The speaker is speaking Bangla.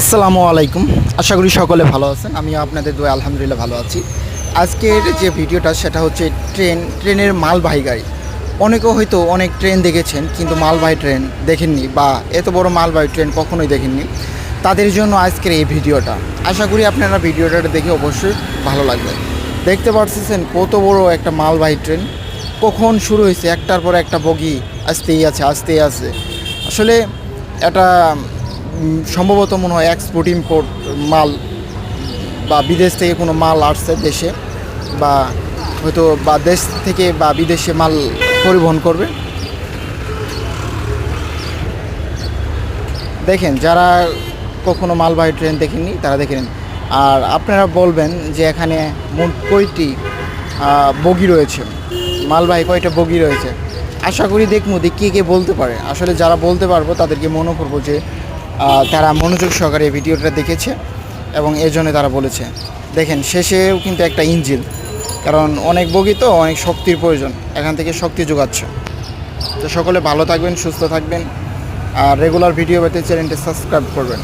আসসালামু আলাইকুম। আশা করি সকলে ভালো আছেন। আমিও আপনাদের দোয়া আলহামদুলিল্লাহ ভালো আছি। আজকের যে ভিডিওটা সেটা হচ্ছে ট্রেনের মালবাহী গাড়ি। অনেকে হয়তো অনেক ট্রেন দেখেছেন কিন্তু মালবাহী ট্রেন দেখেননি বা এত বড় মালবাহী ট্রেন কখনোই দেখেননি। তাদের জন্য আজকের এই ভিডিওটা। আশা করি আপনারা ভিডিওটা দেখে অবশ্যই ভালো লাগবে। দেখতে পাচ্ছেন কত বড় একটা মালবাহী ট্রেন, কখন শুরু হয়েছে, একটার পর একটা বগি আসতেই আছে। আসলে এটা সম্ভবত মনে হয় এক্সপোর্ট ইম্পোর্ট মাল বা বিদেশ থেকে কোনো মাল আসছে দেশে, বা হয়তো বা দেশ থেকে বা বিদেশে মাল পরিবহন করবে। দেখেন, যারা কখনো মালবাহী ট্রেন দেখেননি তারা দেখে নিন। আর আপনারা বলবেন যে এখানে মোট কয়টি বগি রয়েছে, মালবাহী কয়টা বগি রয়েছে। আশা করি দেখবো কে বলতে পারে। আসলে যারা বলতে পারবো তাদেরকে মনে করবো যে তারা মনোযোগ সহকারে এই ভিডিওটা দেখেছে এবং এই জন্য তারা বলেছে। দেখেন, শেষেও কিন্তু একটা ইঞ্জিন, কারণ অনেক বগি তো অনেক শক্তির প্রয়োজন, এখান থেকে শক্তি যোগাচ্ছে। তো সকলে ভালো থাকবেন, সুস্থ থাকবেন, আর রেগুলার ভিডিও পেতে চ্যানেলটি সাবস্ক্রাইব করবেন।